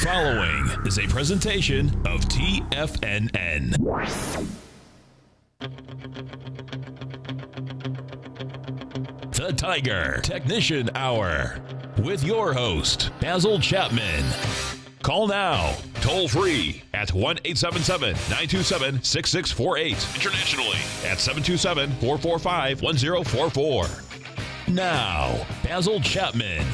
following is a presentation of TFNN. The Tiger Technician Hour with your host, Basil Chapman. Call now, toll free at 1-877-927-6648. Internationally at 727-445-1044. Now, Basil Chapman.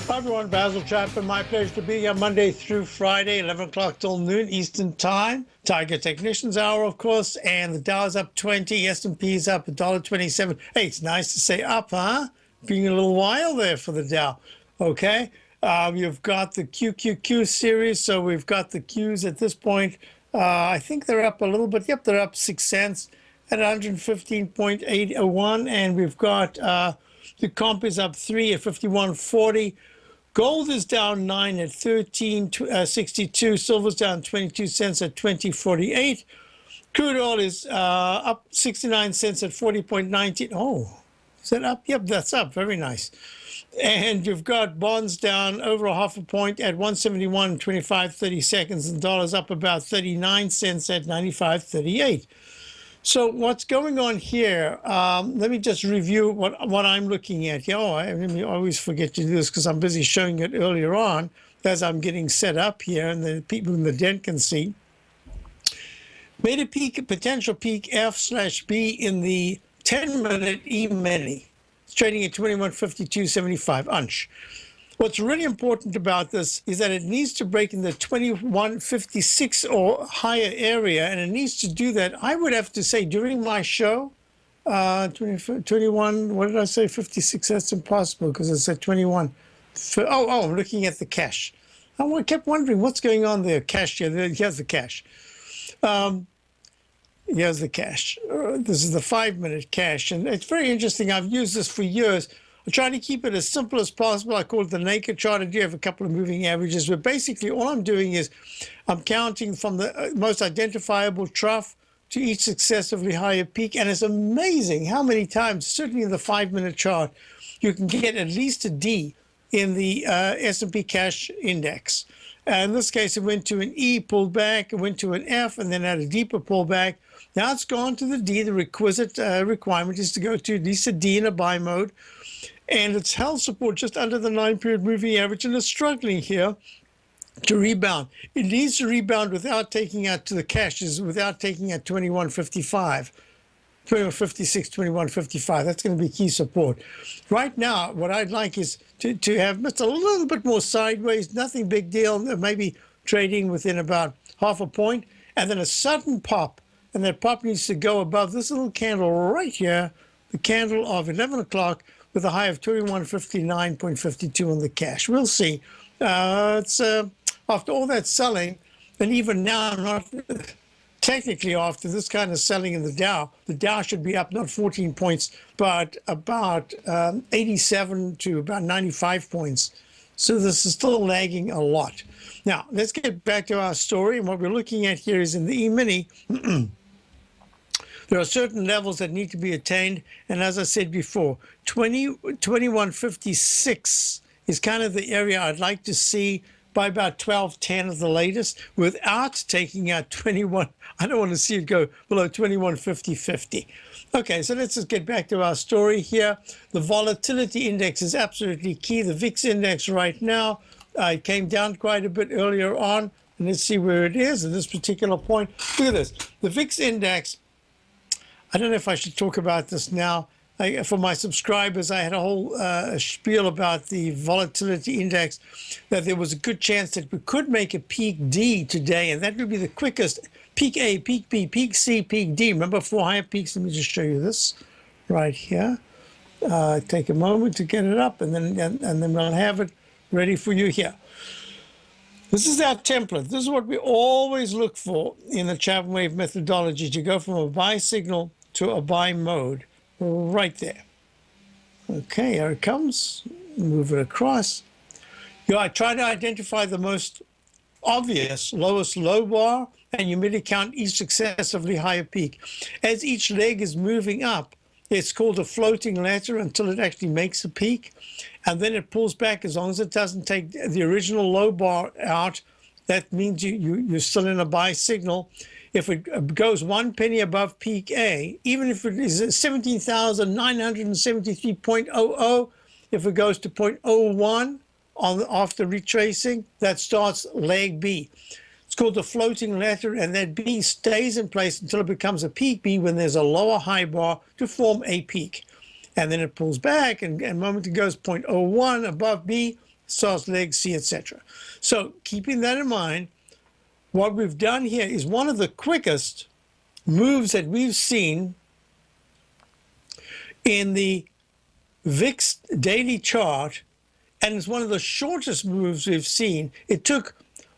Hi everyone, Basil Chapman. My pleasure to be here Monday through Friday, 11 o'clock till noon Eastern Time. Tiger Technicians Hour, of course, and the Dow's up 20, S&P is up $1.27. Hey, it's nice to say up, huh? Being a little while there for the Dow. Okay, you've got the QQQ series, so we've got the Qs at this point. I think they're up a little bit. Yep, they're up 6 cents at 115.801, and we've got the comp is up 3 at 51.40. Gold is down 9 at 13.62. Silver's down 22 cents at 20.48. Crude oil is up 69 cents at 40.19. Oh, is that up? Yep, that's up. Very nice. And you've got bonds down over a half a point at 171.25 and dollars up about 39 cents at 95.38. So what's going on here? Let me just review what I'm looking at. Yeah, I always forget to do this because I'm busy showing it earlier on as I'm getting set up here, and the people in the den can see. Made a peak, a potential peak F/B in the 10-minute E-mini. It's trading at 21.5275 unch. What's really important about this is that it needs to break in the 21.56 or higher area, and it needs to do that. I would have to say during my show, 21, what did I say, 56? That's impossible because it's at 21. I'm looking at the cash. I kept wondering what's going on there. Cash here. Here's the cash. Here's the cash. This is the 5-minute cash, and it's very interesting. I've used this for years. I try to keep it as simple as possible. I call it the naked chart. I do have a couple of moving averages, but basically all I'm doing is I'm counting from the most identifiable trough to each successively higher peak. And it's amazing how many times, certainly in the 5-minute chart, you can get at least a D in the S&P cash index. In this case, it went to an E, pulled back, it went to an F, and then had a deeper pullback. Now it's gone to the D. The requisite requirement is to go to at least a D in a buy mode. And it's held support just under the 9-period moving average, and it's struggling here to rebound. It needs to rebound without taking out to the cashes, without taking out 21.55, 21.56, 21.55. That's going to be key support. Right now, what I'd like is to have just a little bit more sideways, nothing big deal, maybe trading within about half a point, and then a sudden pop, and that pop needs to go above this little candle right here, the candle of 11 o'clock, with a high of 21.59.52 on the cash. We'll see. It's after all that selling, and even now, not technically after this kind of selling in the Dow should be up not 14 points, but about 87 to about 95 points. So this is still lagging a lot. Now, let's get back to our story. And what we're looking at here is in the E-mini, there are certain levels that need to be attained, and as I said before, 21.56 is kind of the area I'd like to see by about 12.10 at the latest, without taking out 21. I don't want to see it go below 21.50. Okay, so let's just get back to our story here. The volatility index is absolutely key. The VIX index right now, it came down quite a bit earlier on, and let's see where it is at this particular point. Look at this. The VIX index, I don't know if I should talk about this now. For my subscribers, I had a whole spiel about the volatility index, that there was a good chance that we could make a peak D today, and that would be the quickest. Peak A, peak B, peak C, peak D. Remember 4 higher peaks? Let me just show you this right here. Take a moment to get it up, and then we'll have it ready for you here. This is our template. This is what we always look for in the Chapman wave methodology, to go from a buy signal to a buy mode right there. Okay, here it comes. Move it across. I try to identify the most obvious lowest low bar, and you merely count each successively higher peak. As each leg is moving up, It's called a floating ladder until it actually makes a peak. And then it pulls back. As long as it doesn't take the original low bar out, that means you're still in a buy signal. If it goes 1 penny above peak A, even if it is 17,973.00, if it goes to 0.01 after retracing, that starts leg B. It's called the floating ladder, and that B stays in place until it becomes a peak B when there's a lower high bar to form a peak. And then it pulls back, and the moment it goes 0.01 above B, starts leg C, etc. So keeping that in mind, what we've done here is one of the quickest moves that we've seen in the VIX daily chart, and it's one of the shortest moves we've seen. It took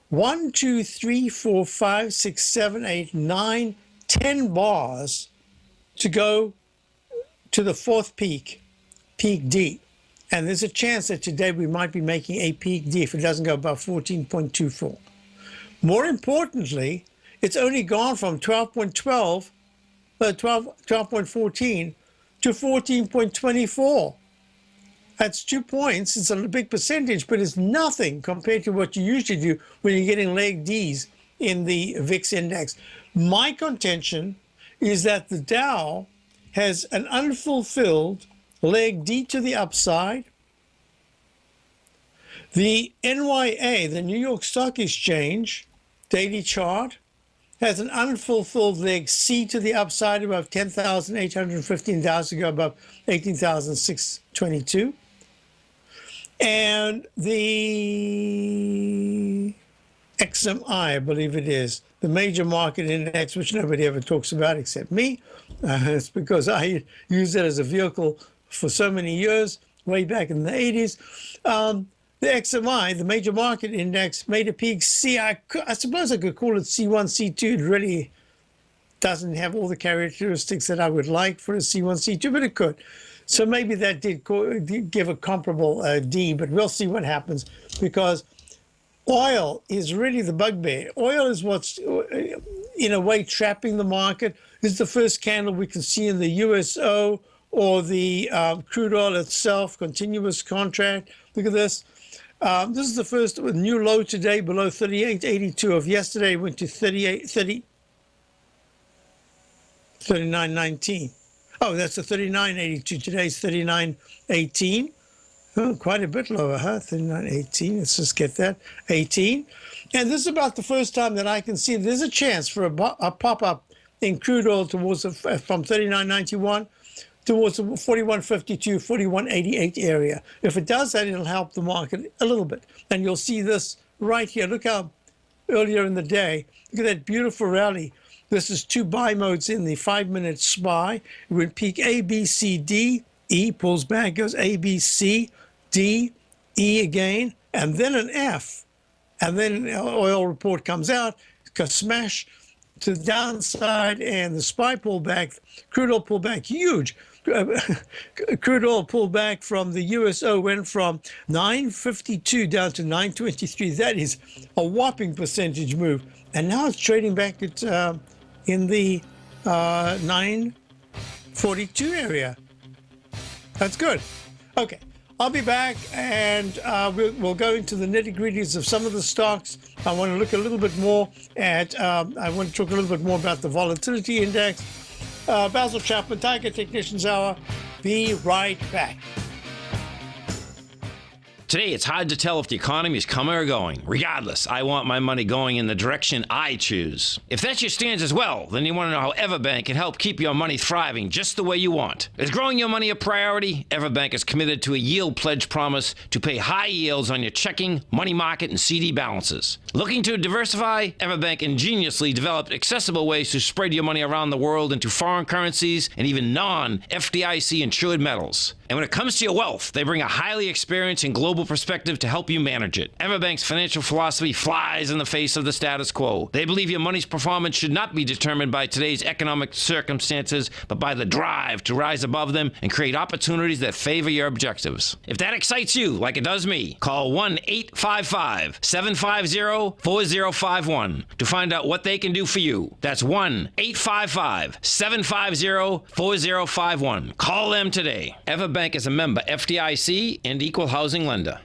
1, 2, 3, 4, 5, 6, 7, 8, 9, 10 bars to go to the fourth peak, peak D. And there's a chance that today we might be making a peak D if it doesn't go above 14.24. More importantly, it's only gone from 12.14 to 14.24. That's 2 points. It's a big percentage, but it's nothing compared to what you usually do when you're getting leg Ds in the VIX index. My contention is that the Dow has an unfulfilled leg D to the upside. The NYA, the New York Stock Exchange daily chart, has an unfulfilled leg C to the upside above 10,815 to go above 18,622. And the XMI, I believe it is, the major market index, which nobody ever talks about except me. It's because I used it as a vehicle for so many years, way back in the 80s. The XMI, the major market index, made a peak C. I suppose I could call it C1, C2. It really doesn't have all the characteristics that I would like for a C1, C2, but it could. So maybe that did give a comparable D, but we'll see what happens, because oil is really the bugbear. Oil is what's, in a way, trapping the market. This is the first candle we can see in the USO or the crude oil itself, continuous contract. Look at this. This is the first new low today, below 38.82. Of yesterday went to 39.19. Oh, that's the 39.82. Today's 39.18. Oh, quite a bit lower, huh? 39.18. Let's just get that. 18. And this is about the first time that I can see there's a chance for a pop-up in crude oil towards from 39.91 towards the 41.52, 41.88 area. If it does that, it'll help the market a little bit. And you'll see this right here. Look how earlier in the day, look at that beautiful rally. This is two buy modes in the 5-minute SPY. It went peak A, B, C, D, E, pulls back, goes A, B, C, D, E again, and then an F. And then an oil report comes out, smash to the downside, and the SPY pullback, crude oil pullback, huge. Crude oil pullback from the USO went from 952 down to 923. That is a whopping percentage move. And now it's trading back at in the 942 area. That's good. Okay, I'll be back, and we'll go into the nitty-gritties of some of the stocks. I want to look a little bit more at, I want to talk a little bit more about the volatility index. Basil Chapman, Tiger Technicians Hour. Be right back. Today, it's hard to tell if the economy is coming or going. Regardless, I want my money going in the direction I choose. If that's your stance as well, then you want to know how Everbank can help keep your money thriving just the way you want. Is growing your money a priority? Everbank is committed to a yield pledge promise to pay high yields on your checking, money market, and CD balances. Looking to diversify? Everbank ingeniously developed accessible ways to spread your money around the world into foreign currencies and even non-FDIC insured metals. And when it comes to your wealth, they bring a highly experienced and global perspective to help you manage it. Everbank's financial philosophy flies in the face of the status quo. They believe your money's performance should not be determined by today's economic circumstances, but by the drive to rise above them and create opportunities that favor your objectives. If that excites you, like it does me, call 1-855-750 855-750-4051 to find out what they can do for you. That's 1-855-750-4051. Call them today. Everbank is a member FDIC and equal housing lender.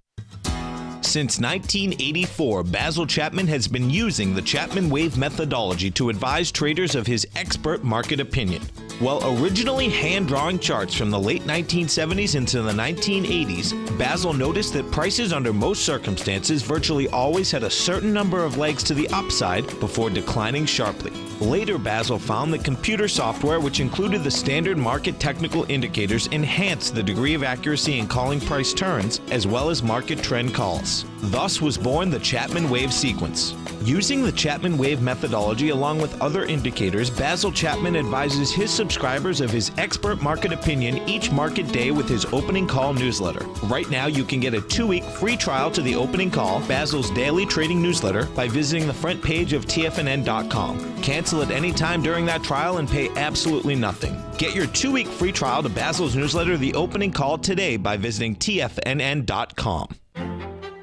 Since 1984, Basil Chapman has been using the Chapman Wave methodology to advise traders of his expert market opinion. While originally hand-drawing charts from the late 1970s into the 1980s, Basil noticed that prices under most circumstances virtually always had a certain number of legs to the upside before declining sharply. Later, Basil found that computer software, which included the standard market technical indicators, enhanced the degree of accuracy in calling price turns, as well as market trend calls. Thus was born the Chapman Wave sequence. Using the Chapman Wave methodology along with other indicators, Basil Chapman advises his subscribers of his expert market opinion each market day with his opening call newsletter. Right now, you can get a 2-week free trial to the opening call, Basil's daily trading newsletter, by visiting the front page of TFNN.com. Cancel at any time during that trial and pay absolutely nothing. Get your 2-week free trial to Basil's newsletter, The Opening Call, today by visiting TFNN.com.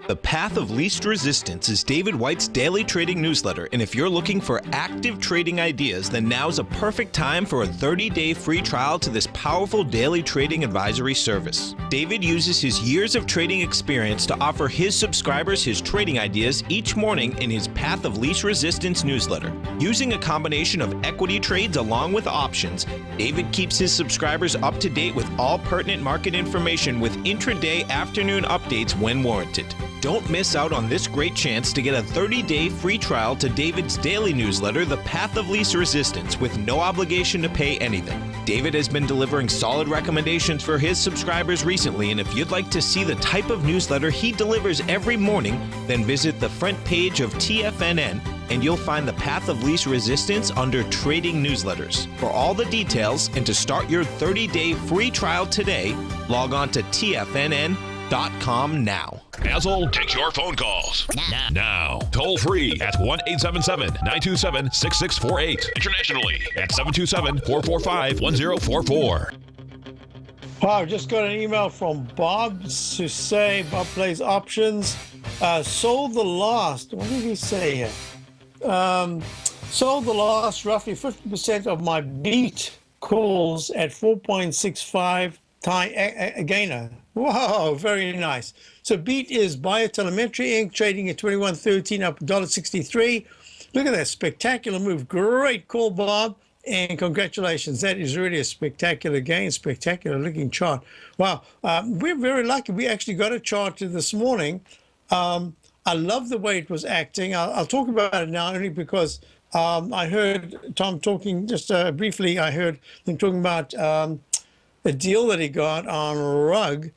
The Path of Least Resistance is David White's daily trading newsletter, and if you're looking for active trading ideas, then now's a perfect time for a 30-day free trial to this powerful daily trading advisory service. David uses his years of trading experience to offer his subscribers his trading ideas each morning in his Path of Least Resistance newsletter. Using a combination of equity trades along with options, David keeps his subscribers up to date with all pertinent market information with intraday afternoon updates when warranted. Don't miss out on this great chance to get a 30-day free trial to David's daily newsletter, The Path of Least Resistance, with no obligation to pay anything. David has been delivering solid recommendations for his subscribers recently, and if you'd like to see the type of newsletter he delivers every morning, then visit the front page of TFNN and you'll find the Path of Least Resistance under Trading Newsletters. For all the details and to start your 30-day free trial today, log on to TFNN.com now. Basil takes your phone calls. Now. Toll free at 1-877-927-6648. Internationally at 727-445-1044. Wow, just got an email from Bob to say, Bob plays options. Sold the last, what did he say here? Sold the last roughly 50% of my beat calls at 4.65 gainer. Wow, very nice. So beat is Biotelemetry Inc. trading at 21.13 up $1.63. Look at that spectacular move. Great call, Bob. And congratulations. That is really a spectacular gain, spectacular looking chart. Wow. We're very lucky. We actually got a chart this morning. I love the way it was acting. I'll talk about it now only because I heard Tom talking just briefly. I heard him talking about a deal that he got on Rug.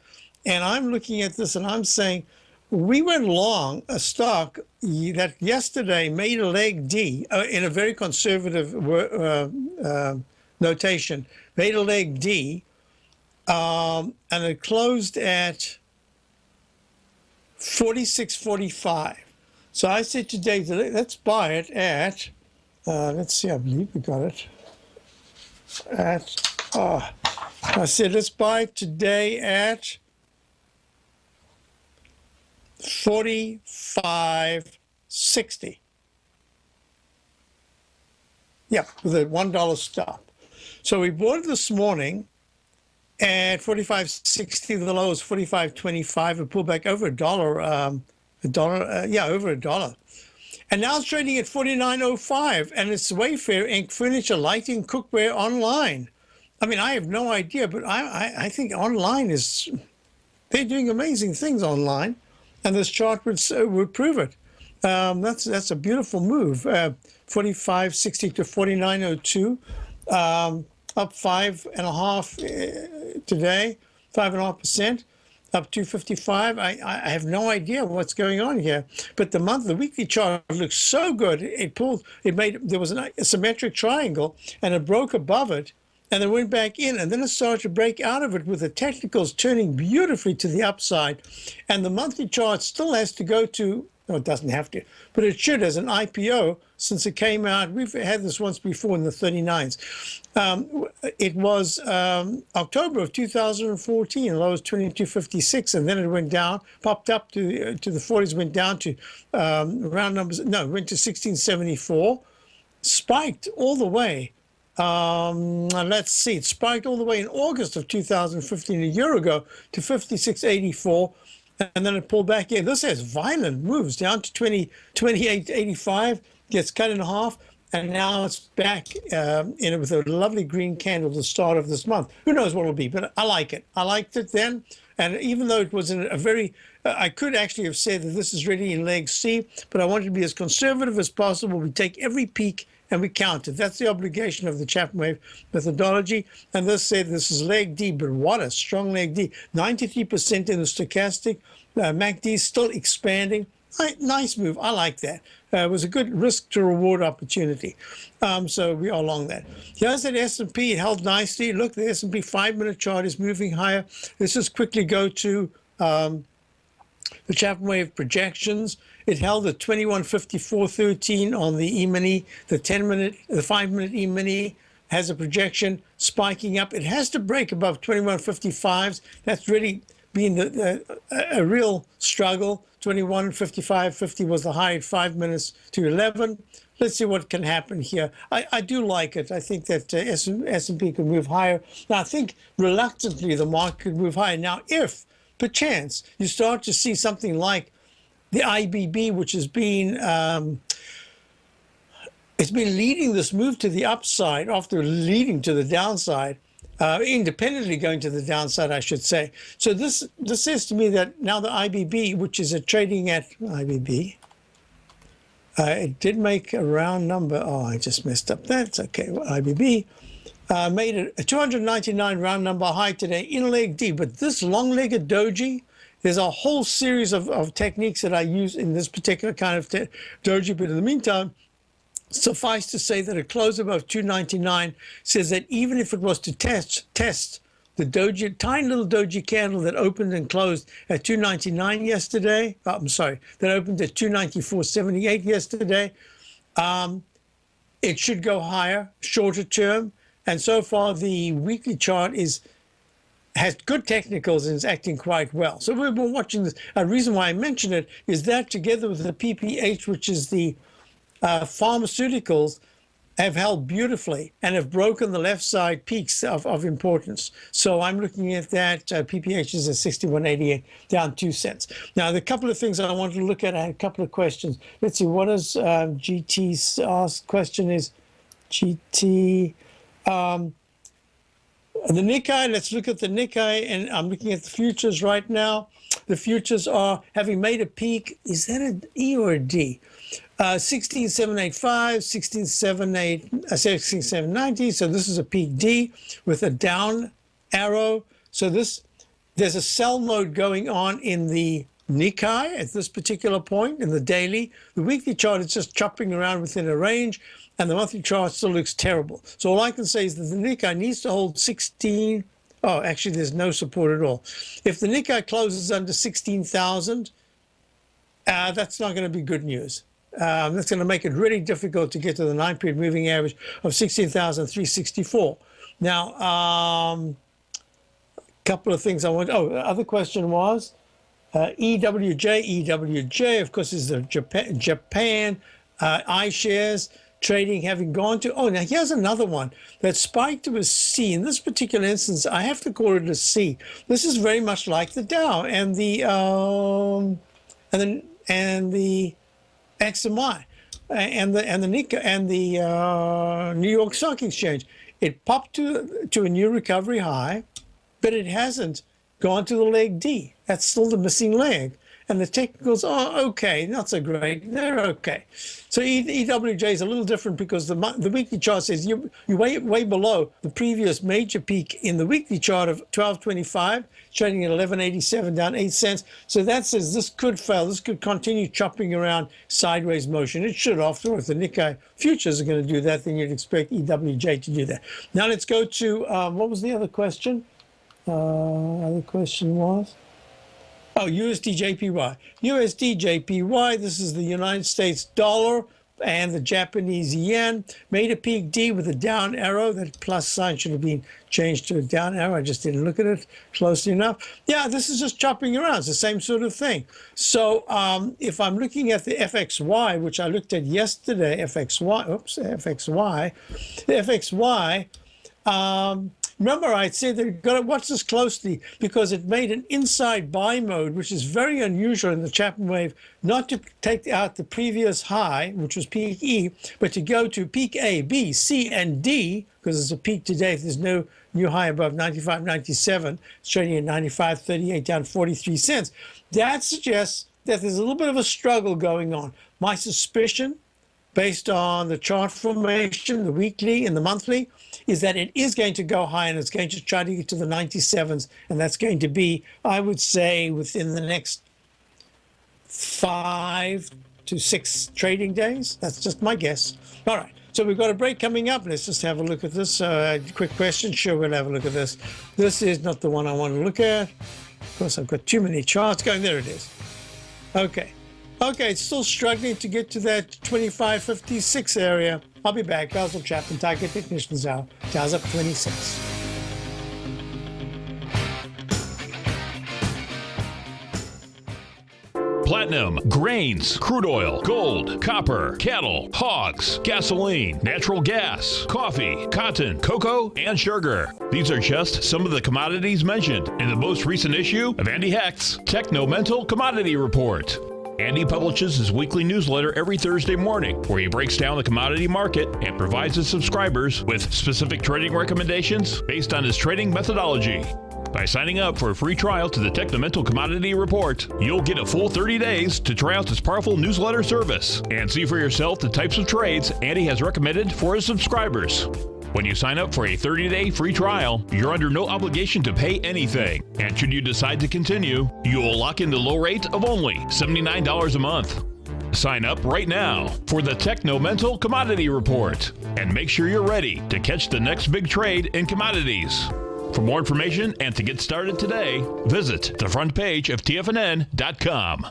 And I'm looking at this and I'm saying, we went long a stock that yesterday made a leg D in a very conservative notation, made a leg D, and it closed at 46.45. So I said today, let's buy it at, let's see, I believe we got it at, I said, let's buy it today at 45.60. Yeah, with a $1 stop. So we bought it this morning at 45.60. The low is 45.25. It pulled back over over $1. And now it's trading at 49.05, and it's Wayfair Inc. Furniture, Lighting, Cookware online. I mean, I have no idea, but I think online is, they're doing amazing things online. And this chart would prove it. That's a beautiful move. 45.60 to 49.02, up 5.5 today, 5.5%, up 255. I have no idea what's going on here. But the weekly chart looks so good. There was a symmetric triangle, and it broke above it and then went back in, and then it started to break out of it with the technicals turning beautifully to the upside. And the monthly chart still has to go to, no, it doesn't have to, but it should as an IPO since it came out. We've had this once before in the 39s. It was October of 2014, low was 22.56, and then it went down, popped up to the 40s, went down to round numbers, no, went to 1674, spiked all the way. Let's see, it spiked all the way in August of 2015, a year ago, to 56.84, and then it pulled back in. This has violent moves down to 28.85, gets cut in half, and now it's back in it with a lovely green candle at the start of this month. Who knows what it'll be, but I like it. I liked it then, and even though it was in a very, I could actually have said that this is ready in leg C, but I wanted to be as conservative as possible. We take every peak and we count it. That's the obligation of the Chapman wave methodology. And this said this is leg D, but what a strong leg D. 93% in the stochastic. MACD still expanding. Nice move. I like that. It was a good risk to reward opportunity. So we are along that. Here's that S&P. It held nicely. Look, the S&P 5-minute chart is moving higher. Let's just quickly go to the Chapman wave projections. It held at 2154.13 on the E-mini. The 5-minute E-mini has a projection spiking up. It has to break above 2155s. That's really been a real struggle. 2155.50 was the high at 5 minutes to 11. Let's see what can happen here. I do like it. I think that S&P could move higher. Now, I think reluctantly the market could move higher. Now, if perchance you start to see something like the IBB, which has been it's been leading this move to the upside after leading to the downside, independently going to the downside, I should say. So this says to me that now the IBB, which is trading at IBB, it did make a round number. Oh, I just messed up. That's okay. Well, IBB made a 299 round number high today in leg D, but this long-legged doji. There's a whole series of techniques that I use in this particular kind of doji, but in the meantime, suffice to say that a close above 299 says that even if it was to test the doji, tiny little doji candle that opened and closed at 299 yesterday, I'm sorry, that opened at 294.78 yesterday, it should go higher, shorter term, and so far the weekly chart has good technicals and is acting quite well. So we've been watching this. A reason why I mention it is that together with the PPH, which is the pharmaceuticals, have held beautifully and have broken the left side peaks of importance. So I'm looking at that. PPH is at 61.88, down 2 cents. Now, the couple of things I wanted to look at, I had a couple of questions. Let's see, what is GT's asked question is GT. The Nikkei, let's look at the Nikkei, and I'm looking at the futures right now. The futures are having made a peak. Is that an E or a D? 16,785, 16,790. So this is a peak D with a down arrow. So there's a sell mode going on in the Nikkei at this particular point in the daily. The weekly chart is just chopping around within a range, and the monthly chart still looks terrible. So all I can say is that the Nikkei needs to hold 16. Oh, actually, there's no support at all. If the Nikkei closes under 16,000, that's not going to be good news. That's going to make it really difficult to get to the 9-period moving average of 16,364. Now, a couple of things I want. Oh, the other question was EWJ. EWJ, of course, is the Japan iShares. Trading having gone to, oh, now here's another one that spiked to a C. In this particular instance, I have to call it a C. This is very much like the Dow and the XMI and the Nikkei and the New York Stock Exchange. It popped to a new recovery high, but it hasn't gone to the leg D. That's still the missing leg. and the technicals are okay, not so great. They're okay. So EWJ is a little different because the weekly chart says you're way below the previous major peak in the weekly chart of 1225, trading at 1187, down 8 cents. So that says this could fail. This could continue chopping around sideways motion. It should, after all. If the Nikkei futures are going to do that, then you'd expect EWJ to do that. Now let's go to, what was the other question? Other question was? Oh, USD JPY. USD JPY, this is the United States dollar and the Japanese yen. Made a peak D with a down arrow. That plus sign should have been changed to a down arrow. I just didn't look at it closely enough. Yeah, this is just chopping around. It's the same sort of thing. So if I'm looking at the FXY, which I looked at yesterday, FXY, the FXY, remember, I said that you've got to watch this closely because it made an inside buy mode, which is very unusual in the Chapman wave, not to take out the previous high, which was peak E, but to go to peak A, B, C, and D, because it's a peak today. If there's no new high above 95.97, it's trading at 95.38, down 43 cents. That suggests that there's a little bit of a struggle going on. My suspicion, based on the chart formation, the weekly and the monthly, is that it is going to go high and it's going to try to get to the 97s. And that's going to be, I would say, within the next 5 to 6 trading days. That's just my guess. All right. So we've got a break coming up. Let's just have a look at this. Quick question. Sure, we'll have a look at this. This is not the one I want to look at. Of course, I've got too many charts going. There it is. Okay. Okay, it's still struggling to get to that 25.56 area. I'll be back. Basil Chapman, Tiger Technicians Hour. Dow's up 26. Platinum, grains, crude oil, gold, copper, cattle, hogs, gasoline, natural gas, coffee, cotton, cocoa, and sugar. These are just some of the commodities mentioned in the most recent issue of Andy Hecht's Techno-Mental Commodity Report. Andy publishes his weekly newsletter every Thursday morning, where he breaks down the commodity market and provides his subscribers with specific trading recommendations based on his trading methodology. By signing up for a free trial to the Techno-Mental Commodity Report, you'll get a full 30 days to try out this powerful newsletter service and see for yourself the types of trades Andy has recommended for his subscribers. When you sign up for a 30-day free trial, you're under no obligation to pay anything. And should you decide to continue, you will lock in the low rate of only $79 a month. Sign up right now for the Techno-Mental Commodity Report and make sure you're ready to catch the next big trade in commodities. For more information and to get started today, visit the front page of TFNN.com.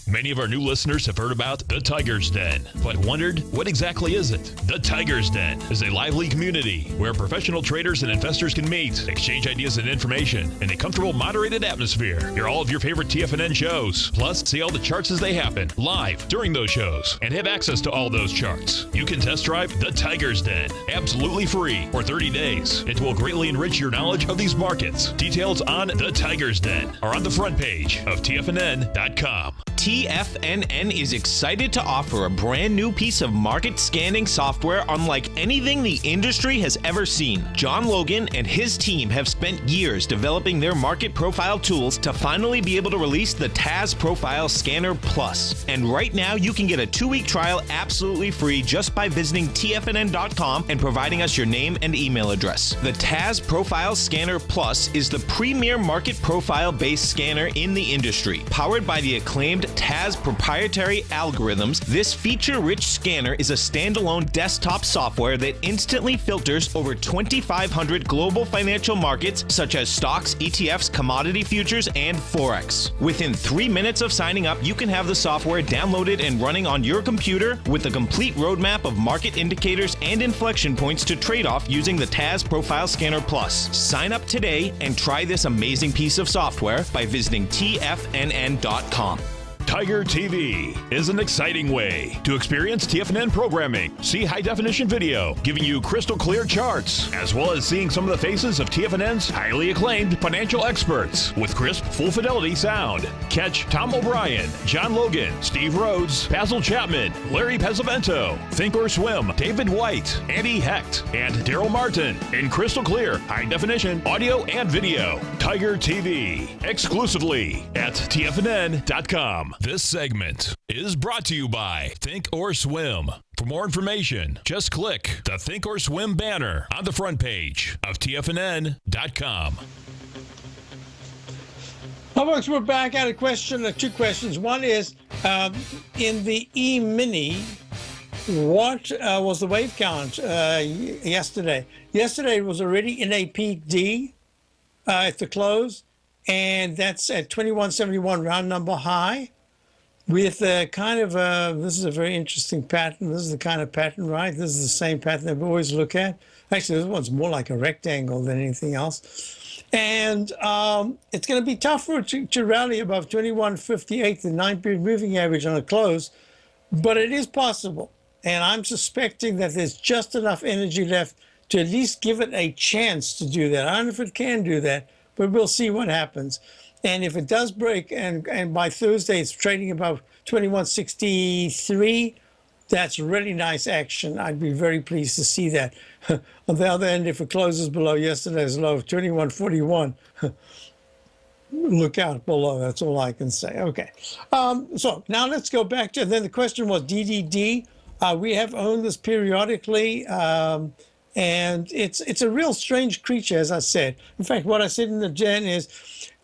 Many of our new listeners have heard about the Tiger's Den, but wondered, what exactly is it? The Tiger's Den is a lively community where professional traders and investors can meet, exchange ideas and information in a comfortable, moderated atmosphere. Hear all of your favorite TFNN shows, plus see all the charts as they happen live during those shows, and have access to all those charts. You can test drive the Tiger's Den absolutely free for 30 days. It will greatly enrich your knowledge of these markets. Details on the Tiger's Den are on the front page of TFNN.com. TFNN is excited to offer a brand new piece of market scanning software unlike anything the industry has ever seen. John Logan and his team have spent years developing their market profile tools to finally be able to release the TAS Profile Scanner Plus. And right now you can get a 2-week trial absolutely free just by visiting TFNN.com and providing us your name and email address. The TAS Profile Scanner Plus is the premier market profile-based scanner in the industry. Powered by the acclaimed TAS proprietary algorithms, this feature-rich scanner is a standalone desktop software that instantly filters over 2,500 global financial markets such as stocks, ETFs, commodity futures, and Forex. Within 3 minutes of signing up, you can have the software downloaded and running on your computer with a complete roadmap of market indicators and inflection points to trade off using the TAS Profile Scanner Plus. Sign up today and try this amazing piece of software by visiting TFNN.com. Tiger TV is an exciting way to experience TFNN programming. See high-definition video, giving you crystal clear charts, as well as seeing some of the faces of TFNN's highly acclaimed financial experts with crisp, full-fidelity sound. Catch Tom O'Brien, John Logan, Steve Rhodes, Basil Chapman, Larry Pesavento, Think or Swim, David White, Andy Hecht, and Daryl Martin in crystal clear, high-definition audio and video. Tiger TV, exclusively at TFNN.com. This segment is brought to you by Think or Swim. For more information, just click the Think or Swim banner on the front page of TFNN.com. Folks, we're back. I had two questions. One is, in the E-mini, what was the wave count yesterday? Yesterday it was already in a peak D at the close, and that's at 2171 round number high. With kind of this is a very interesting pattern. This is the kind of pattern, right? This is the same pattern that we always look at. Actually, this one's more like a rectangle than anything else. And it's going to be tough for it to rally above 2158, the 9-period moving average on a close, but it is possible. And I'm suspecting that there's just enough energy left to at least give it a chance to do that. I don't know if it can do that, but we'll see what happens. And if it does break, and by Thursday it's trading above 2163, that's really nice action. I'd be very pleased to see that. On the other end, if it closes below yesterday's low of 2141, look out below. That's all I can say. Okay. So now let's go back to, then the question was DDD. We have owned this periodically, and it's a real strange creature, as I said. In fact, what I said in the gen is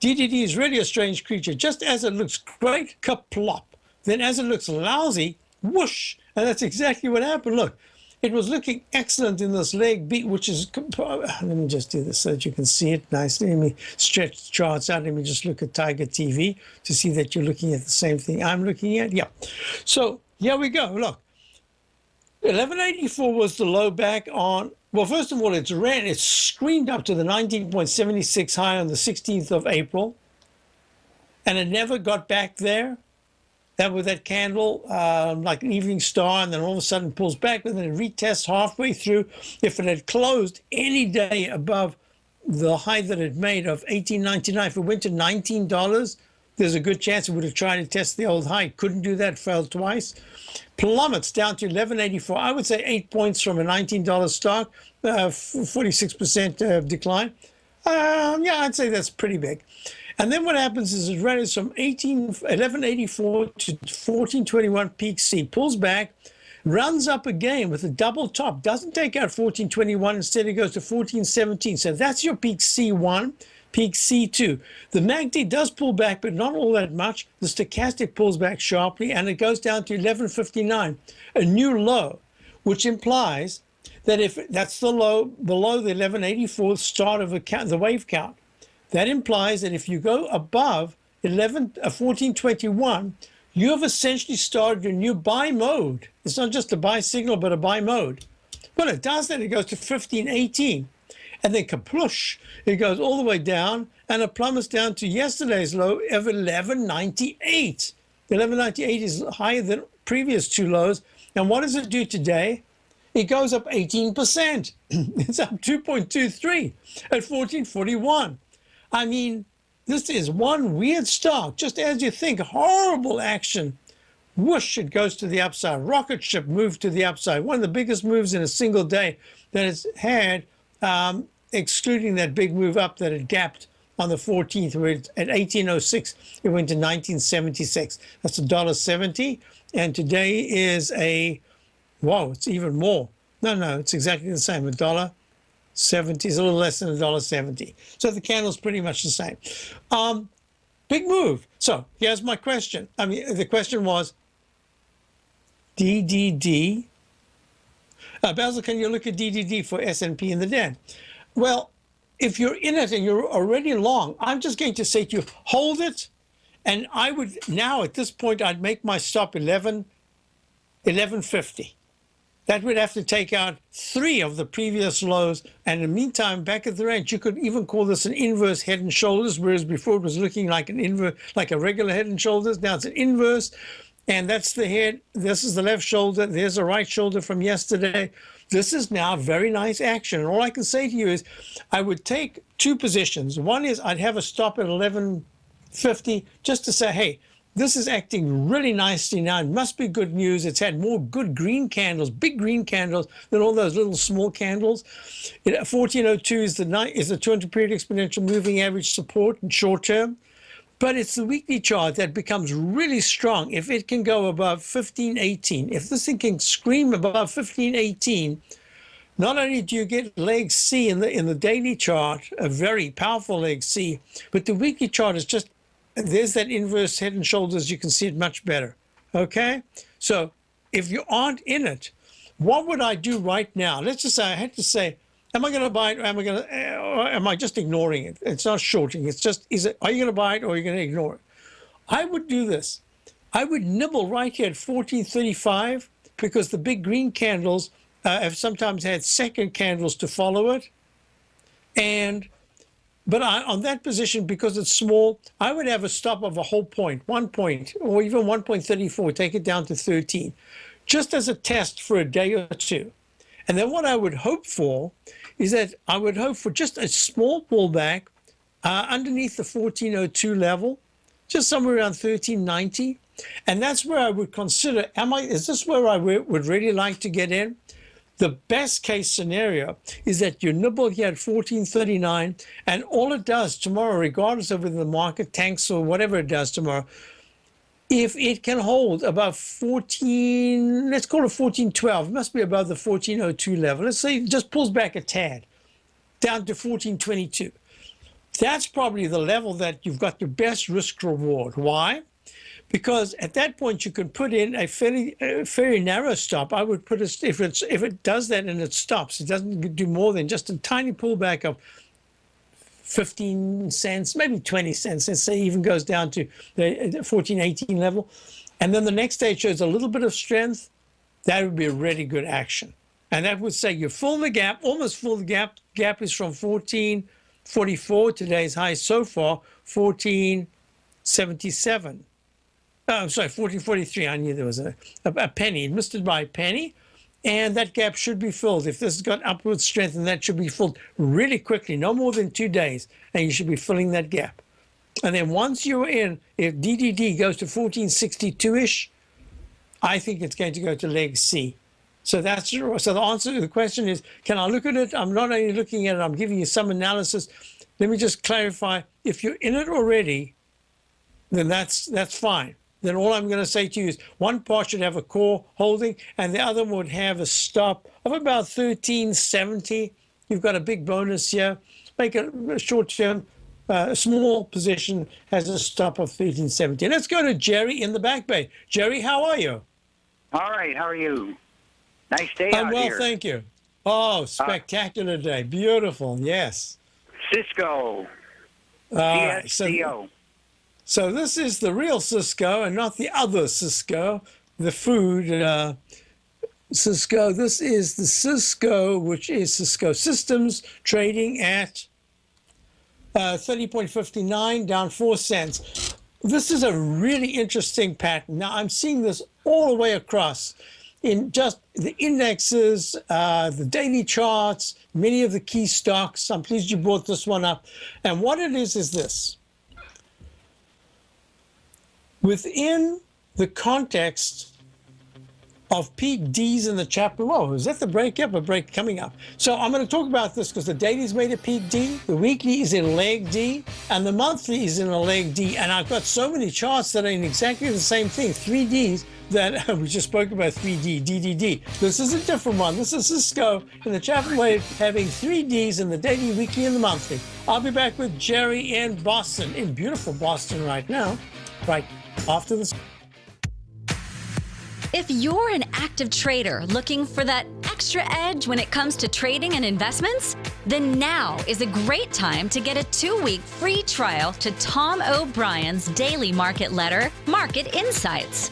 DDD is really a strange creature. Just as it looks great, kaplop. Then as it looks lousy, whoosh. And that's exactly what happened. Look, it was looking excellent in this leg beat, which is, let me just do this so that you can see it nicely. Let me stretch the charts out. Let me just look at Tiger TV to see that you're looking at the same thing I'm looking at. Yeah. So here we go. Look, 1184 was the low back on, well, first of all, it screamed up to the 19.76 high on the 16th of April, and it never got back there. That with that candle, like an evening star, and then all of a sudden pulls back, and then it retests halfway through. If it had closed any day above the high that it made of $18.99, if it went to $19, there's a good chance it would have tried to test the old high. Couldn't do that, failed twice. Plummets down to 1184. I would say 8 points from a $19 stock, 46% decline. Yeah, I'd say that's pretty big. And then what happens is it runs from 1184 to 1421 peak C, pulls back, runs up again with a double top, doesn't take out 1421, instead it goes to 1417. So that's your peak C1, peak C2. The MACD does pull back, but not all that much. The stochastic pulls back sharply, and it goes down to 1159, a new low, which implies that if that's the low below the 1184 start of the wave count, that implies that if you go above 1421, you have essentially started a new buy mode. It's not just a buy signal, but a buy mode. When it does that, it goes to 1518. And then kaplush, it goes all the way down, and it plummets down to yesterday's low of 1198. 1198 is higher than previous two lows. And what does it do today? It goes up 18%. It's up 2.23 at 1441. I mean, this is one weird stock. Just as you think, horrible action. Whoosh, it goes to the upside. Rocket ship moved to the upside. One of the biggest moves in a single day that it's had, excluding that big move up that it gapped on the 14th, where at 1806, it went to 1976. That's $1.70. And today is it's even more. No, it's exactly the same, $1.70. It's a little less than $1.70. So the candle's pretty much the same. Big move. So here's my question. The question was DDD. Basil, can you look at DDD for S&P in the den? Well, if you're in it and you're already long, I'm just going to say to you, hold it. And I would now, at this point, I'd make my stop 1150. That would have to take out 3 of the previous lows. And in the meantime, back at the range, you could even call this an inverse head and shoulders, whereas before it was looking like an inverse, like a regular head and shoulders. Now it's an inverse. And that's the head. This is the left shoulder. There's the right shoulder from yesterday. This is now very nice action. And all I can say to you is I would take 2 positions. One is I'd have a stop at 11.50 just to say, hey, this is acting really nicely now. It must be good news. It's had more good green candles, big green candles, than all those little small candles. 1402 is the 200-period exponential moving average support in short term. But it's the weekly chart that becomes really strong if it can go above 1518. If this thing can scream above 1518, not only do you get leg C in the daily chart, a very powerful leg C, but the weekly chart is just, there's that inverse head and shoulders. You can see it much better. Okay? So if you aren't in it, what would I do right now? Let's just say I had to say, am I going to buy it, or am I just ignoring it? It's not shorting. It's just, are you going to buy it, or are you going to ignore it? I would do this. I would nibble right here at 1435, because the big green candles have sometimes had second candles to follow it. But on that position, because it's small, I would have a stop of a whole point, 1 point, or even 1.34, take it down to 13, just as a test for a day or two. And then what I would hope for is that I would hope for just a small pullback underneath the 1402 level, just somewhere around 1390. And that's where I would consider, is this where I would really like to get in? The best case scenario is that you nibble here at 1439, and all it does tomorrow, regardless of whether the market tanks or whatever it does tomorrow, if it can hold above 14, let's call it 1412, it must be above the 1402 level. Let's say it just pulls back a tad down to 1422. That's probably the level that you've got your best risk reward. Why? Because at that point you can put in a fairly narrow stop. I would put if it does that and it stops, it doesn't do more than just a tiny pullback of 15 cents, maybe 20 cents, let's say, even goes down to the 1418 level. And then the next day it shows a little bit of strength. That would be a really good action. And that would say you fill the gap, almost fill the gap. Gap is from 1444, today's high so far, 1477. I'm sorry, 1443. I knew there was a penny. It missed it by a penny. And that gap should be filled. If this has got upward strength, and that should be filled really quickly, no more than 2 days, and you should be filling that gap. And then once you're in, if DDD goes to 1462-ish, I think it's going to go to leg C. So the answer to the question is, can I look at it? I'm not only looking at it, I'm giving you some analysis. Let me just clarify. If you're in it already, then that's fine. Then all I'm going to say to you is one part should have a core holding, and the other would have a stop of about 1370. You've got a big bonus here. Make a short-term, small position has a stop of 1370. Let's go to Jerry in the Back Bay. Jerry, how are you? All right. How are you? Nice day out I'm well, here. thank you. Oh, spectacular day. Beautiful. Yes. Cisco. Right, CSCO. So this is the real Cisco and not the other Cisco, the food Cisco. This is the Cisco, which is Cisco Systems, trading at 30.59, down 4 cents. This is a really interesting pattern. Now, I'm seeing this all the way across in just the indexes, the daily charts, many of the key stocks. I'm pleased you brought this one up. And what it is this. Within the context of peak Ds in the Chapman, whoa, is that the break up? A break coming up. So I'm going to talk about this because the daily's made a peak D, the weekly is in leg D, and the monthly is in a leg D. And I've got so many charts that are in exactly the same thing, 3 Ds, that we just spoke about 3D, DDD. This is a different one. This is Cisco in the Chapman wave having 3 Ds in the daily, weekly, and the monthly. I'll be back with Jerry in Boston, in beautiful Boston right now, right after this. If you're an active trader looking for that extra edge when it comes to trading and investments, then now is a great time to get a 2-week free trial to Tom O'Brien's daily market letter, Market Insights.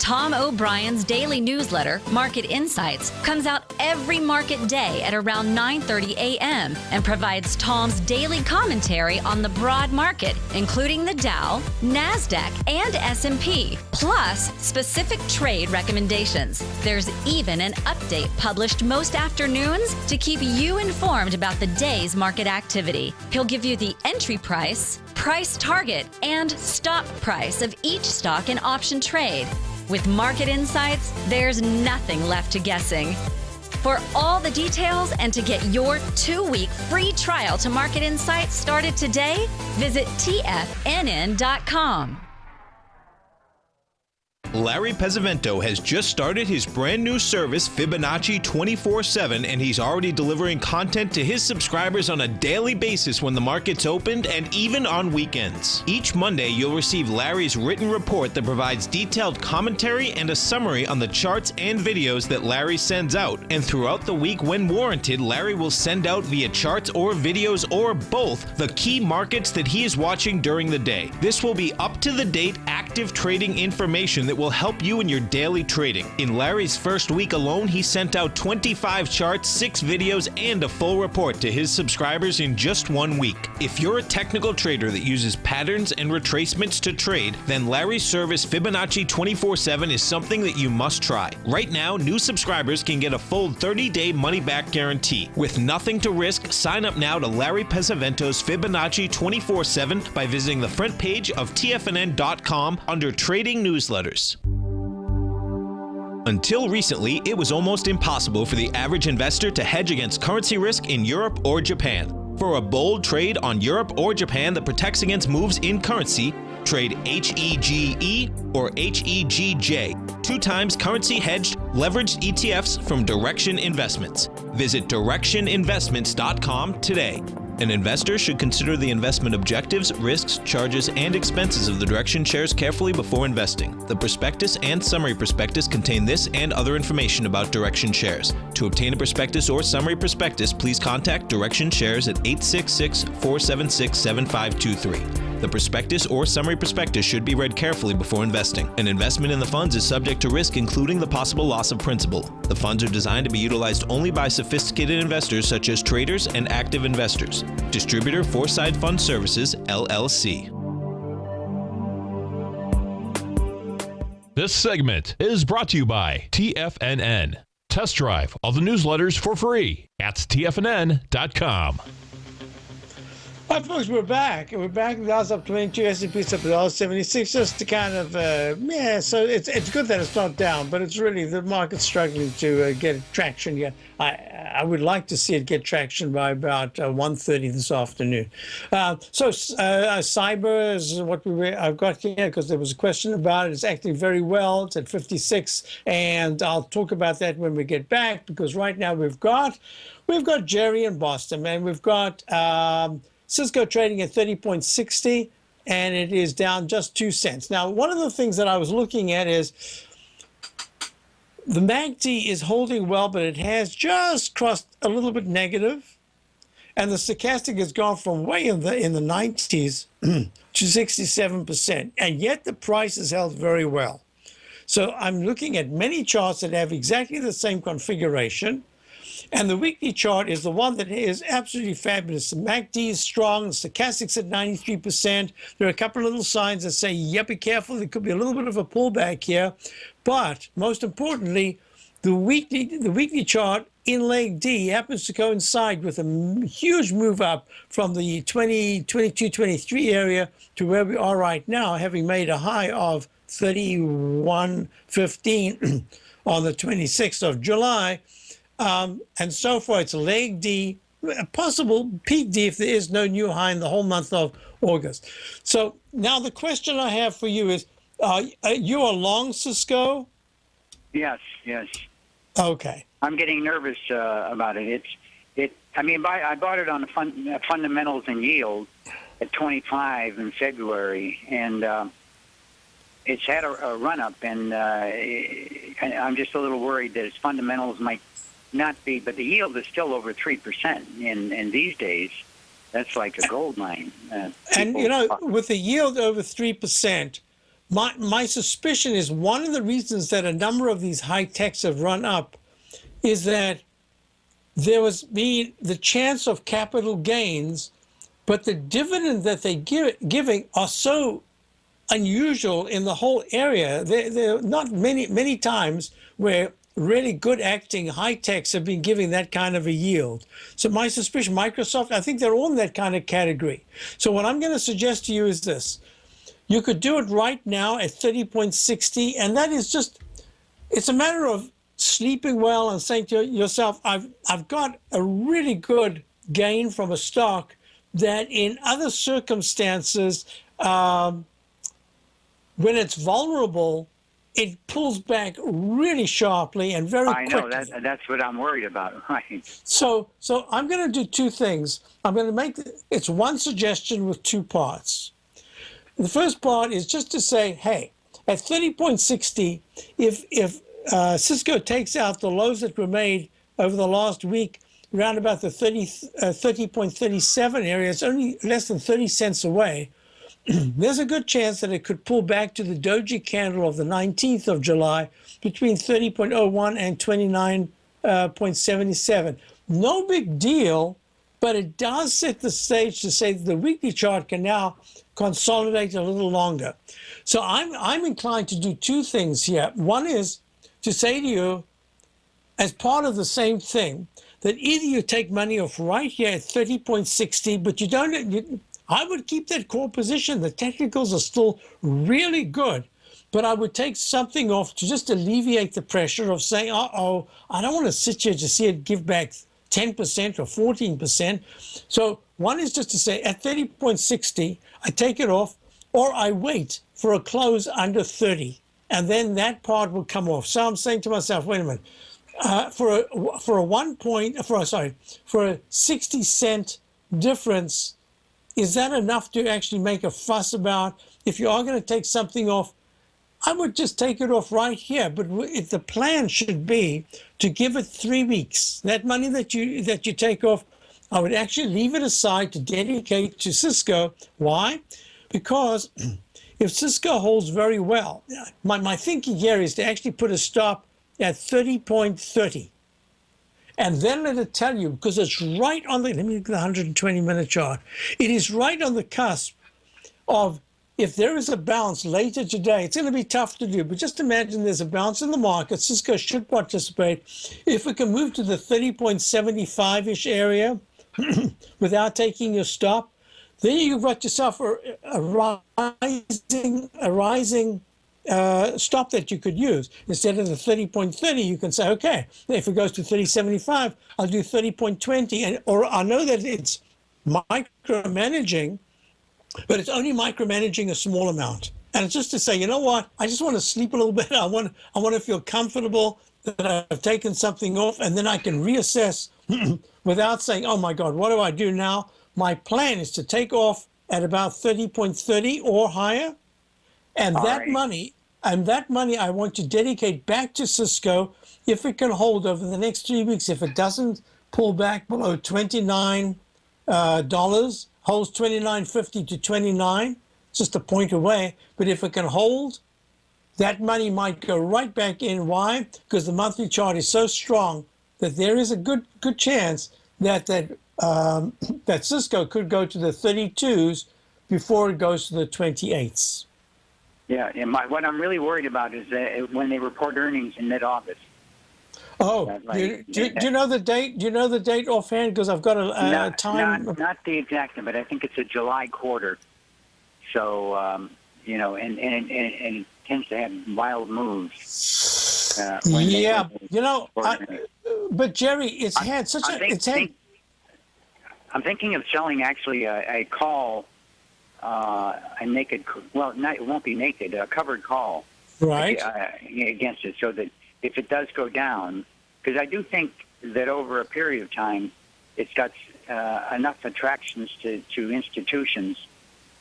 Tom O'Brien's daily newsletter, Market Insights, comes out every market day at around 9:30 a.m. and provides Tom's daily commentary on the broad market, including the Dow, NASDAQ, and S&P, plus specific trade recommendations. There's even an update published most afternoons to keep you informed about the day's market activity. He'll give you the entry price, price target, and stop price of each stock and option trade. With Market Insights, there's nothing left to guessing. For all the details and to get your 2-week free trial to Market Insights started today, visit TFNN.com. Larry Pesavento has just started his brand new service, Fibonacci 24/7, and he's already delivering content to his subscribers on a daily basis when the market's opened and even on weekends. Each Monday, you'll receive Larry's written report that provides detailed commentary and a summary on the charts and videos that Larry sends out. And throughout the week, when warranted, Larry will send out via charts or videos or both the key markets that he is watching during the day. This will be up-to-the-date, active trading information that will help you in your daily trading. In Larry's first week alone, he sent out 25 charts, 6 videos, and a full report to his subscribers in just 1 week. If you're a technical trader that uses patterns and retracements to trade, then Larry's service Fibonacci 24/7 is something that you must try. Right now, new subscribers can get a full 30-day money-back guarantee. With nothing to risk, sign up now to Larry Pesavento's Fibonacci 24/7 by visiting the front page of TFNN.com under Trading Newsletters. Until recently, it was almost impossible for the average investor to hedge against currency risk in Europe or Japan. For a bold trade on Europe or Japan that protects against moves in currency, trade HEGE or HEGJ, 2 times currency hedged leveraged ETFs from Direction Investments. Visit directioninvestments.com today. An investor should consider the investment objectives, risks, charges, and expenses of the Direction shares carefully before investing. The prospectus and summary prospectus contain this and other information about Direction shares. To obtain a prospectus or summary prospectus, please contact Direction shares at 866-476-7523. The prospectus or summary prospectus should be read carefully before investing. An investment in the funds is subject to risk, including the possible loss of principal. The funds are designed to be utilized only by sophisticated investors such as traders and active investors. Distributor Foreside Fund Services, LLC. This segment is brought to you by TFNN. Test drive all the newsletters for free at TFNN.com. Hi, folks, we're back. We're back. The Dow's up 22, S&P's up to 76. Just to kind of, so it's good that it's not down, but it's really the market's struggling to get traction yet. I would like to see it get traction by about 1:30 this afternoon. Cyber is what I've got here because there was a question about it. It's acting very well. It's at 56, and I'll talk about that when we get back because right now we've got Jerry in Boston, and we've got Cisco trading at 30.60, and it is down just 2 cents. Now, one of the things that I was looking at is the MACD is holding well, but it has just crossed a little bit negative, and the stochastic has gone from way in the 90s to 67%, and yet the price is held very well. So I'm looking at many charts that have exactly the same configuration. And the weekly chart is the one that is absolutely fabulous. The MACD is strong. The stochastic's at 93%. There are a couple of little signs that say, yep, be careful. There could be a little bit of a pullback here. But most importantly, the weekly chart in leg D happens to coincide with a huge move up from the 22, 23 area to where we are right now, having made a high of 31.15 on the 26th of July. And so far, it's leg D, a possible peak D if there is no new high in the whole month of August. So now the question I have for you is, you are long Cisco? Yes. Okay. I'm getting nervous about it. I bought it on the fundamentals and yield at 25 in February, and it's had a run up, and I'm just a little worried that its fundamentals might not be, but the yield is still over 3%. In these days, that's like a gold mine. And with the yield over 3%, my suspicion is one of the reasons that a number of these high techs have run up is that there was being the chance of capital gains, but the dividend that they giving are so unusual in the whole area. There are not many times where really good acting high techs have been giving that kind of a yield. So my suspicion, Microsoft, I think they're all in that kind of category. So what I'm going to suggest to you is this. You could do it right now at 30.60, and that is just, it's a matter of sleeping well and saying to yourself, I've got a really good gain from a stock that in other circumstances, when it's vulnerable, it pulls back really sharply and very quickly. I know, that's what I'm worried about, right? So I'm going to do two things. I'm going to make, it's one suggestion with two parts. The first part is just to say, hey, at 30.60, if Cisco takes out the lows that were made over the last week, around about the 30.37 area, it's only less than 30 cents away. There's a good chance that it could pull back to the doji candle of the 19th of July between 30.01 and 29.77. No big deal, but it does set the stage to say that the weekly chart can now consolidate a little longer. So I'm inclined to do two things here. One is to say to you, as part of the same thing, that either you take money off right here at 30.60, but you don't. I would keep that core position. The technicals are still really good, but I would take something off to just alleviate the pressure of saying, uh-oh, I don't want to sit here to see it give back 10% or 14%. So one is just to say at 30.60, I take it off, or I wait for a close under 30, and then that part will come off. So I'm saying to myself, wait a minute, for a 60 cent difference, is that enough to actually make a fuss about? If you are going to take something off, I would just take it off right here. But if the plan should be to give it 3 weeks, that money that you take off, I would actually leave it aside to dedicate to Cisco. Why? Because if Cisco holds very well, my thinking here is to actually put a stop at 30.30. And then let it tell you, because it's right on the, let me look at the 120-minute chart. It is right on the cusp of, if there is a bounce later today, it's going to be tough to do, but just imagine there's a bounce in the market. Cisco should participate. If we can move to the 30.75-ish area without taking your stop, then you've got yourself a rising stop that you could use. Instead of the 30.30, you can say, okay, if it goes to 30.75, I'll do 30.20. Or I know that it's micromanaging, but it's only micromanaging a small amount. And it's just to say, you know what, I just want to sleep a little bit. I want to feel comfortable that I've taken something off, and then I can reassess without saying, oh my God, what do I do now? My plan is to take off at about 30.30 or higher. And that money I want to dedicate back to Cisco if it can hold over the next 3 weeks. If it doesn't pull back below $29, holds $29.50 to $29, just a point away. But if it can hold, that money might go right back in. Why? Because the monthly chart is so strong that there is a good chance that Cisco could go to the 32s before it goes to the 28s. Yeah, and what I'm really worried about is when they report earnings in mid-August. Oh, do you know the date? Do you know the date offhand? Because I've got a time. Not the exact, but I think it's a July quarter. So and it tends to have wild moves. But Jerry, it's had such a. I'm thinking of selling actually a call. A naked, well, it won't be naked, a covered call, right, against it, so that if it does go down, because I do think that over a period of time, it's got enough attractions to institutions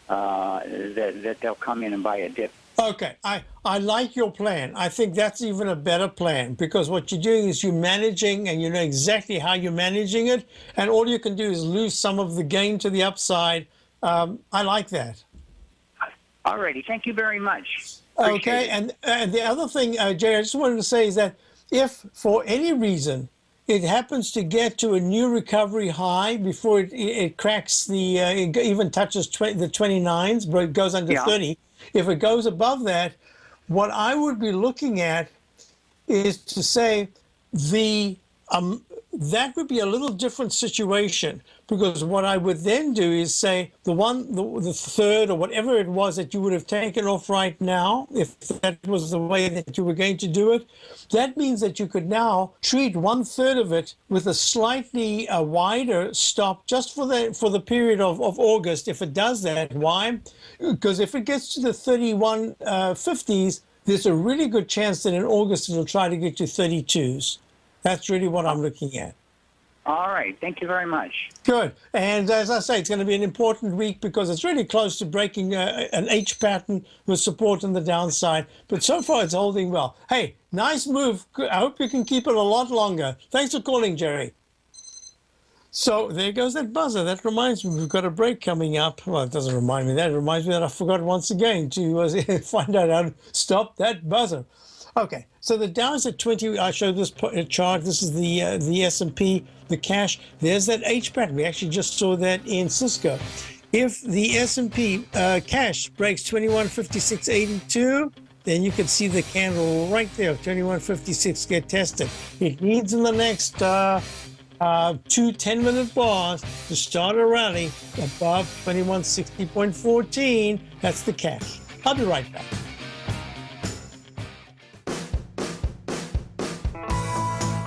that they'll come in and buy a dip. Okay, I like your plan. I think that's even a better plan, because what you're doing is you're managing, and you know exactly how you're managing it, and all you can do is lose some of the gain to the upside. I like that. All righty. Thank you very much. Okay, and the other thing, Jerry, I just wanted to say is that if for any reason it happens to get to a new recovery high before it cracks it even touches the 29s, but it goes under 30. If it goes above that, what I would be looking at is to say that would be a little different situation, because what I would then do is say the third or whatever it was that you would have taken off right now, if that was the way that you were going to do it, that means that you could now treat 1/3 of it with a slightly wider stop just for the period of August, if it does that. Why? Because if it gets to the 31.50s, there's a really good chance that in August it'll try to get to 32s. That's really what I'm looking at. All right. Thank you very much. Good. And as I say, it's going to be an important week because it's really close to breaking an H pattern with support on the downside. But so far, it's holding well. Hey, nice move. I hope you can keep it a lot longer. Thanks for calling, Jerry. So there goes that buzzer. That reminds me, we've got a break coming up. Well, it doesn't remind me that. It reminds me that I forgot once again to find out how to stop that buzzer. Okay, so the Dow is at 20. I showed this chart. This is the S&P, the cash. There's that H pattern. We actually just saw that in Cisco. If the S&P cash breaks 2156.82, then you can see the candle right there, 2156 get tested. It needs in the next 2 10-minute bars to start a rally above 2160.14. That's the cash. I'll be right back.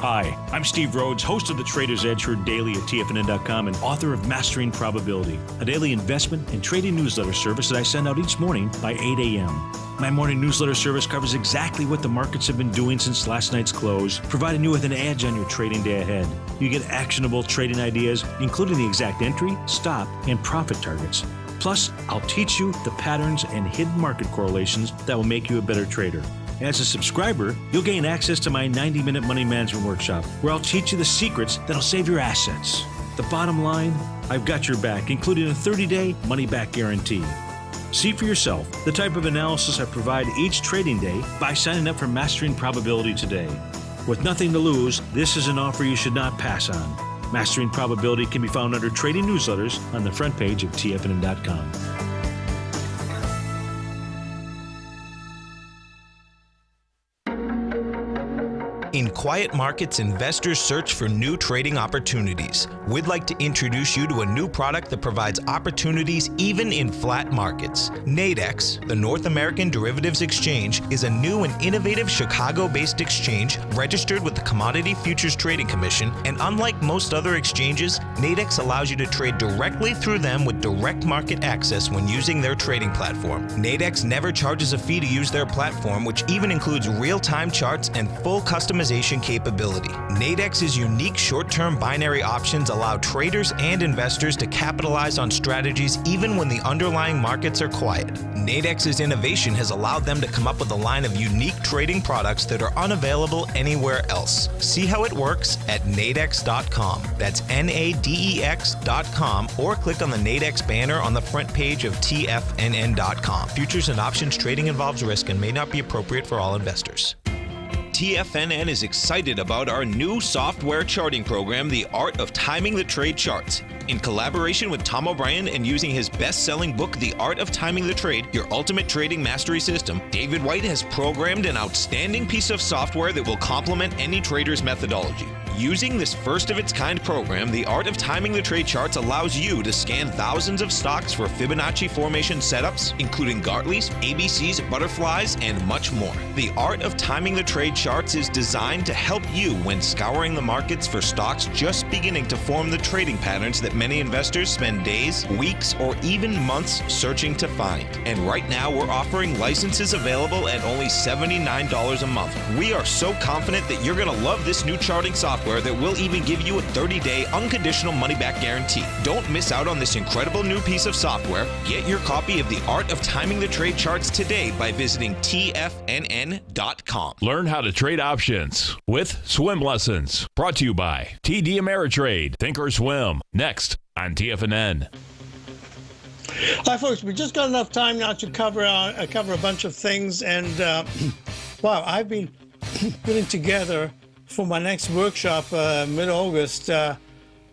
Hi, I'm Steve Rhodes, host of the Trader's Edge heard daily at TFNN.com and author of Mastering Probability, a daily investment and trading newsletter service that I send out each morning by 8 a.m. My morning newsletter service covers exactly what the markets have been doing since last night's close, providing you with an edge on your trading day ahead. You get actionable trading ideas, including the exact entry, stop, and profit targets. Plus, I'll teach you the patterns and hidden market correlations that will make you a better trader. As a subscriber, you'll gain access to my 90-minute money management workshop, where I'll teach you the secrets that'll save your assets. The bottom line, I've got your back, including a 30-day money-back guarantee. See for yourself the type of analysis I provide each trading day by signing up for Mastering Probability today. With nothing to lose, this is an offer you should not pass on. Mastering Probability can be found under Trading Newsletters on the front page of TFNN.com. In quiet markets, investors search for new trading opportunities. We'd like to introduce you to a new product that provides opportunities even in flat markets. Nadex, the North American Derivatives Exchange, is a new and innovative Chicago-based exchange registered with the Commodity Futures Trading Commission, and unlike most other exchanges, Nadex allows you to trade directly through them with direct market access when using their trading platform. Nadex never charges a fee to use their platform, which even includes real-time charts and full customization capability. Nadex's unique short-term binary options allow traders and investors to capitalize on strategies even when the underlying markets are quiet. Nadex's innovation has allowed them to come up with a line of unique trading products that are unavailable anywhere else. See how it works at nadex.com. That's NADEX.com, or click on the Nadex banner on the front page of TFNN.com. Futures and options trading involves risk and may not be appropriate for all investors. TFNN is excited about our new software charting program, The Art of Timing the Trade Charts. In collaboration with Tom O'Brien and using his best-selling book, The Art of Timing the Trade, Your Ultimate Trading Mastery System, David White has programmed an outstanding piece of software that will complement any trader's methodology. Using this first-of-its-kind program, The Art of Timing the Trade Charts allows you to scan thousands of stocks for Fibonacci formation setups, including Gartley's, ABC's, butterflies, and much more. The Art of Timing the Trade Charts is designed to help you when scouring the markets for stocks just beginning to form the trading patterns that many investors spend days, weeks, or even months searching to find. And right now, we're offering licenses available at only $79 a month. We are so confident that you're going to love this new charting software that will even give you a 30-day unconditional money-back guarantee. Don't miss out on this incredible new piece of software. Get your copy of The Art of Timing the Trade Charts today by visiting TFNN.com. Learn how to trade options with swim lessons. Brought to you by TD Ameritrade. Think or Swim. Next on TFNN. Hi, folks. We just got enough time now to cover a bunch of things, and wow, I've been putting together for my next workshop mid-August.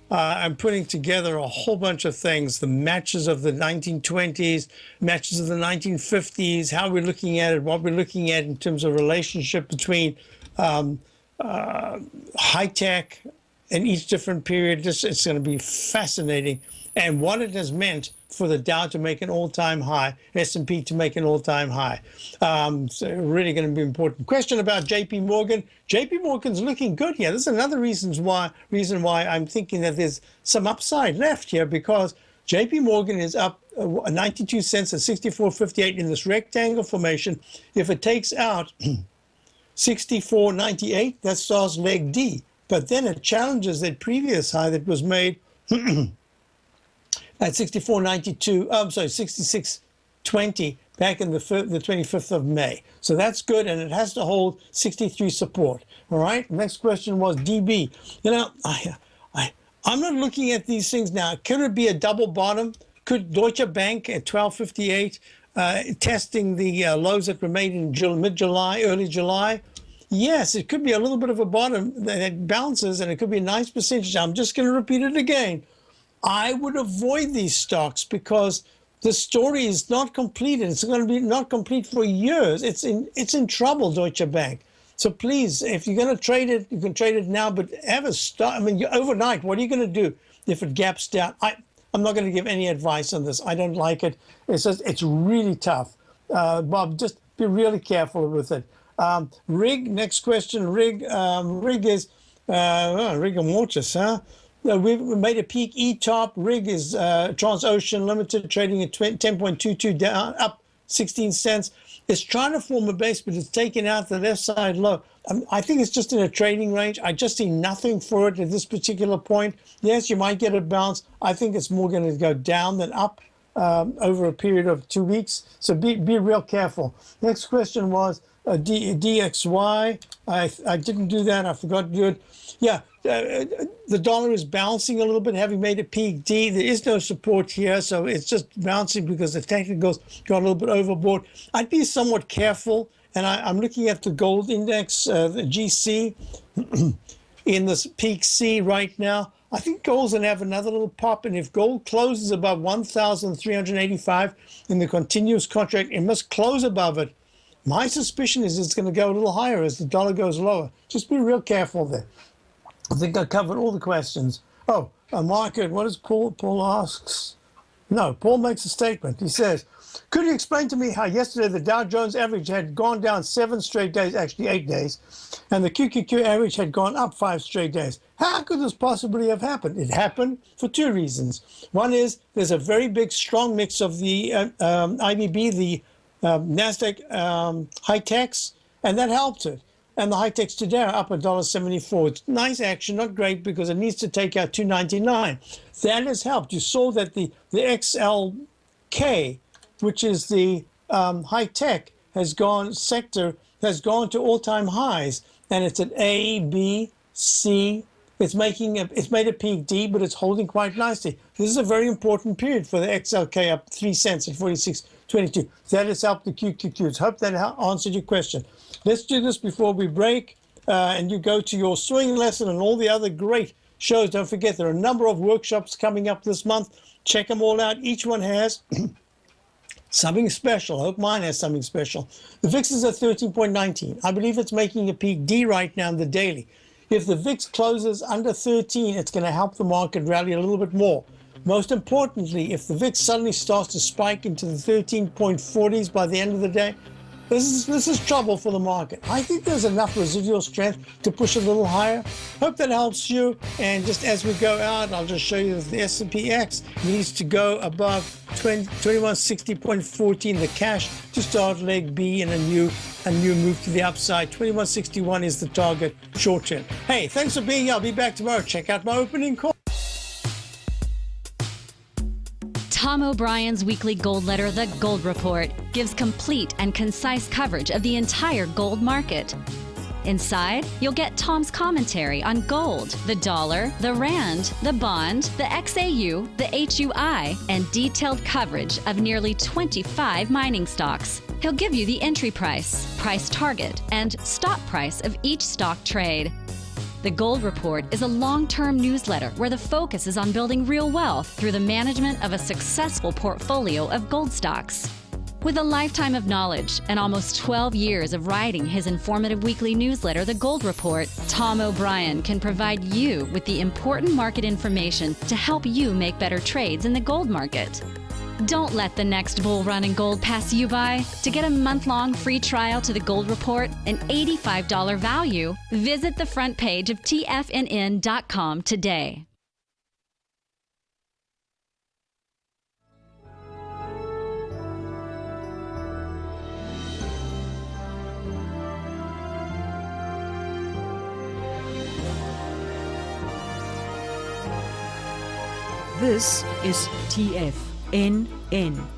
I'm putting together a whole bunch of things: the matches of the 1920s, matches of the 1950s, how we're looking at it, what we're looking at in terms of relationship between high tech in each different period. It's going to be fascinating, and what it has meant for the Dow to make an all-time high, S&P to make an all-time high. So really going to be important. Question about JP Morgan. JP Morgan's looking good here. This is another reason why I'm thinking that there's some upside left here, because JP Morgan is up 92 cents at 64.58 in this rectangle formation. If it takes out 64.98, that starts leg D. But then it challenges that previous high that was made at 64.92, I'm sorry, 66.20 back in the 25th of May. So that's good, and it has to hold 63 support. All right, next question was DB. You know, I'm not looking at these things now. Could it be a double bottom? Could Deutsche Bank at 12.58 testing the lows that were made in mid-July, early July? Yes, it could be a little bit of a bottom that bounces, and it could be a nice percentage. I'm just going to repeat it again. I would avoid these stocks because the story is not complete, and it's going to be not complete for years. It's in trouble, Deutsche Bank. So please, if you're going to trade it, you can trade it now, but have a stop. I mean, overnight, what are you going to do if it gaps down? I'm not going to give any advice on this. I don't like it. It's really tough. Bob, just be really careful with it. Rig, next question. Rig is rigor mortis, huh? We've made a peak E-top. Rig is Transocean Limited trading at 10.22 down, up 16 cents. It's trying to form a base, but it's taken out the left side low. I think it's just in a trading range. I just see nothing for it at this particular point. Yes, you might get a bounce. I think it's more going to go down than up over a period of 2 weeks. So be real careful. Next question was DXY. I didn't do that. I forgot to do it. Yeah, the dollar is bouncing a little bit, having made a peak D. There is no support here, so it's just bouncing because the technicals got a little bit overbought. I'd be somewhat careful, and I'm looking at the gold index, the GC, in this peak C right now. I think gold's going to have another little pop, and if gold closes above 1,385 in the continuous contract, it must close above it. My suspicion is it's going to go a little higher as the dollar goes lower. Just be real careful there. I think I covered all the questions. Oh, a market. What does Paul asks? No, Paul makes a statement. He says, could you explain to me how yesterday the Dow Jones average had gone down 7 straight days, actually 8 days, and the QQQ average had gone up 5 straight days? How could this possibly have happened? It happened for 2 reasons. One is there's a very big, strong mix of the IBB, the NASDAQ high techs, and that helped it. And the high techs today are up $1.74. It's nice action, not great because it needs to take out $2.99. That has helped. You saw that the XLK, which is the high tech, sector has gone to all-time highs, and it's at A, B, C. It's made a peak D, but it's holding quite nicely. This is a very important period for the XLK, up 3 cents at 46.22. That has helped the QQQs. Hope that answered your question. Let's do this before we break, and you go to your swing lesson and all the other great shows. Don't forget, there are a number of workshops coming up this month. Check them all out. Each one has something special. I hope mine has something special. The VIX is at 13.19. I believe it's making a peak D right now in the daily. If the VIX closes under 13, it's going to help the market rally a little bit more. Most importantly, if the VIX suddenly starts to spike into the 13.40s by the end of the day, this is trouble for the market. I think there's enough residual strength to push a little higher. Hope that helps you. And just as we go out, I'll just show you that the S&P/X needs to go above 2160.14, the cash, to start leg B and a new move to the upside. 2161 is the target short term. Hey, thanks for being here. I'll be back tomorrow. Check out my opening call. Tom O'Brien's weekly gold letter, The Gold Report, gives complete and concise coverage of the entire gold market. Inside, you'll get Tom's commentary on gold, the dollar, the rand, the bond, the XAU, the HUI, and detailed coverage of nearly 25 mining stocks. He'll give you the entry price, price target, and stop price of each stock trade. The Gold Report is a long-term newsletter where the focus is on building real wealth through the management of a successful portfolio of gold stocks. With a lifetime of knowledge and almost 12 years of writing his informative weekly newsletter, The Gold Report, Tom O'Brien can provide you with the important market information to help you make better trades in the gold market. Don't let the next bull run in gold pass you by. To get a month-long free trial to the Gold Report, an $85 value, visit the front page of TFNN.com today. This is TFNN.